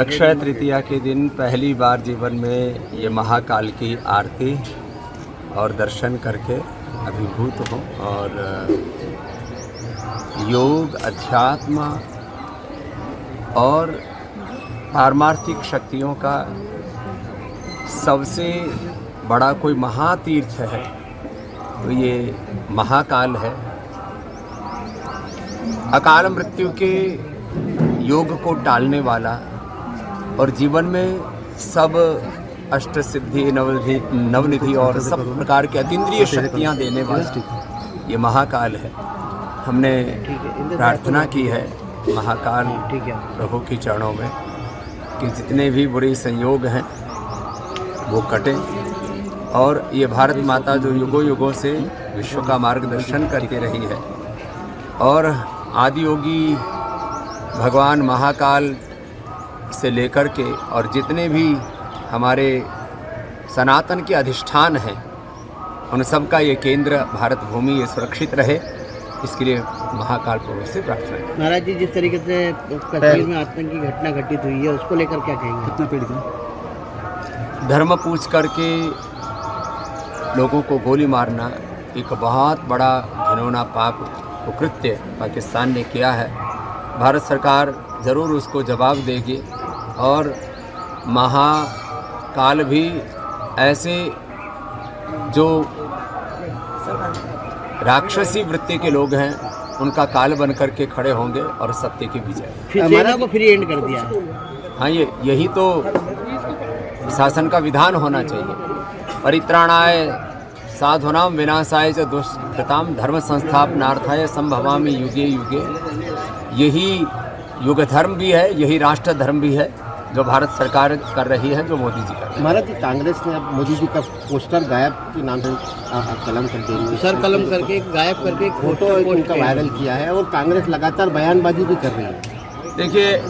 अक्षय तृतीया के दिन पहली बार जीवन में ये महाकाल की आरती और दर्शन करके अभिभूत हूँ। और योग, अध्यात्म और पारमार्थिक शक्तियों का सबसे बड़ा कोई महातीर्थ है तो ये महाकाल है। अकाल मृत्यु के योग को टालने वाला और जीवन में सब अष्ट सिद्धि, नवनिधि और सब प्रकार के अतीन्द्रिय शक्तियाँ देने वाला ये महाकाल है। हमने प्रार्थना की है महाकाल प्रभु के चरणों में कि जितने भी बुरे संयोग हैं वो कटें और ये भारत माता जो युगों युगों से विश्व का मार्गदर्शन करती रही है और आदि योगी भगवान महाकाल से लेकर के और जितने भी हमारे सनातन के अधिष्ठान हैं उन सब का ये केंद्र भारत भूमि ये सुरक्षित रहे, इसके लिए महाकाल प्रभु से प्रार्थना है। महाराज जी, जिस तरीके से कश्मीर में आतंकी घटना घटित हुई है उसको लेकर क्या कहेंगे? कितना पीड़ित है? धर्म पूछ करके लोगों को गोली मारना एक बहुत बड़ा घिनौना पाप कुकृत्य पाकिस्तान ने किया है। भारत सरकार ज़रूर उसको जवाब देगी और महाकाल भी ऐसे जो राक्षसी वृत्ति के लोग हैं उनका काल बन करके खड़े होंगे और सत्य की विजय। हमारा को फ्री एंड कर दिया। हाँ, यही तो शासन का विधान होना चाहिए। परित्राणाय साधूनां विनाशाय च दुष्कृतां धर्म संस्थापनार्थाय संभवामि युगे युगे। यही युग धर्म भी है, यही राष्ट्र धर्म भी है जो भारत सरकार कर रही है, जो मोदी जी कर रहे हैं। महाराज जी, कांग्रेस ने अब मोदी जी का पोस्टर गायब के नाम से कलम कर दिया, सर कलम करके गायब करके फोटो उनका वायरल किया है और कांग्रेस लगातार बयानबाजी भी कर रही है। देखिए,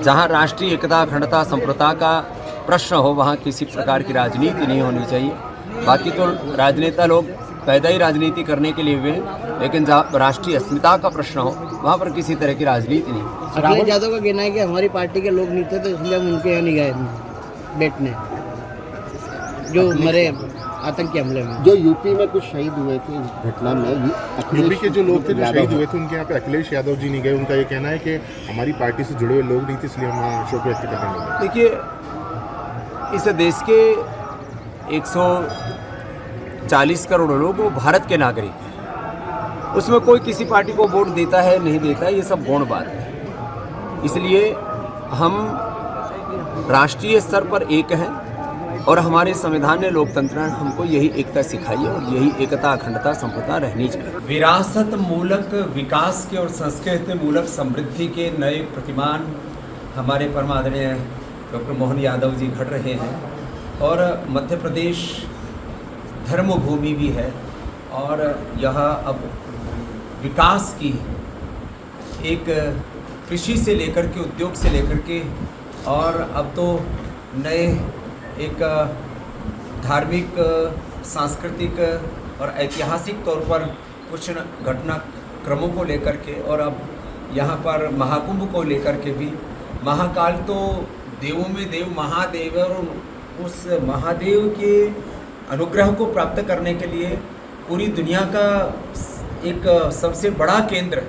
जहाँ राष्ट्रीय एकता, अखंडता, संप्रभुता का प्रश्न हो वहाँ किसी प्रकार की राजनीति नहीं होनी चाहिए। बाकी तो राजनेता लोग पैदा ही राजनीति करने के लिए हुए, लेकिन जहाँ राष्ट्रीय अस्मिता का प्रश्न हो वहाँ पर किसी तरह की राजनीति नहीं। अखिलेश यादव का कहना है कि हमारी पार्टी के लोग नहीं थे तो इसलिए हम उनके यहाँ नहीं गए बैठने, जो मरे आतंकी हमले में। जो यूपी में कुछ शहीद हुए थे इस घटना में, यूपी के जो लोग थे जो शहीद हुए थे उनके यहाँ पे अखिलेश यादव जी नहीं गए। उनका ये कहना है कि हमारी पार्टी से जुड़े हुए लोग नहीं थे इसलिए हम वहाँ शोक व्यक्त कर रहे हैं। देखिए, इस देश के 140 करोड़ लोग वो भारत के नागरिक हैं। उसमें कोई किसी पार्टी को वोट देता है नहीं देता है, ये सब गौण बात है। इसलिए हम राष्ट्रीय स्तर पर एक हैं और हमारे संविधान ने, लोकतंत्र ने हमको यही एकता सिखाई है और यही एकता, अखंडता, संप्रभुता रहनी चाहिए। विरासत मूलक विकास के और संस्कृति मूलक समृद्धि के नए प्रतिमान हमारे परम आदरणीय डॉक्टर मोहन यादव जी घड़ रहे हैं और मध्य प्रदेश धर्मभूमि भी है और यह अब विकास की एक कृषि से लेकर के, उद्योग से लेकर के और अब तो नए एक धार्मिक, सांस्कृतिक और ऐतिहासिक तौर पर कुछ घटनाक्रमों को लेकर के और अब यहाँ पर महाकुंभ को लेकर के भी महाकाल तो देवों में देव महादेव है और उस महादेव के अनुग्रह को प्राप्त करने के लिए पूरी दुनिया का एक सबसे बड़ा केंद्र,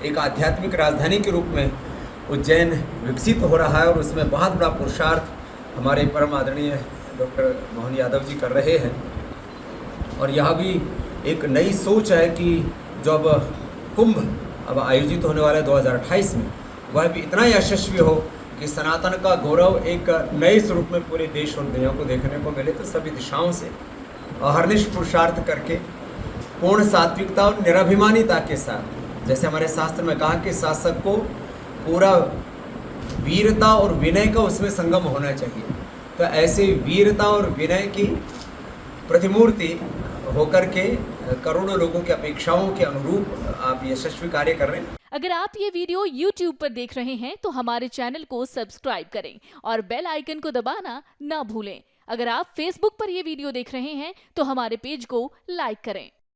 एक आध्यात्मिक राजधानी के रूप में उज्जैन विकसित हो रहा है और उसमें बहुत बड़ा पुरुषार्थ हमारे परम आदरणीय डॉक्टर मोहन यादव जी कर रहे हैं। और यह भी एक नई सोच है कि जब कुंभ अब आयोजित होने वाला है 2028 में, वह भी इतना यशस्वी हो कि सनातन का गौरव एक नए स्वरूप में पूरे देश और दुनिया को देखने को मिले। तो सभी दिशाओं से अहर्निश पुरुषार्थ करके पूर्ण सात्विकता और निराभिमानिता के साथ, जैसे हमारे शास्त्र में कहा कि शासक को पूरा वीरता और विनय का उसमें संगम होना चाहिए, तो ऐसे वीरता और विनय की प्रतिमूर्ति होकर के करोड़ों लोगों की अपेक्षाओं के अनुरूप आप यशस्वी कार्य कर रहे हैं। अगर आप ये वीडियो YouTube पर देख रहे हैं तो हमारे चैनल को सब्सक्राइब करें और बेल आइकन को दबाना ना भूलें। अगर आप Facebook पर ये वीडियो देख रहे हैं तो हमारे पेज को लाइक करें।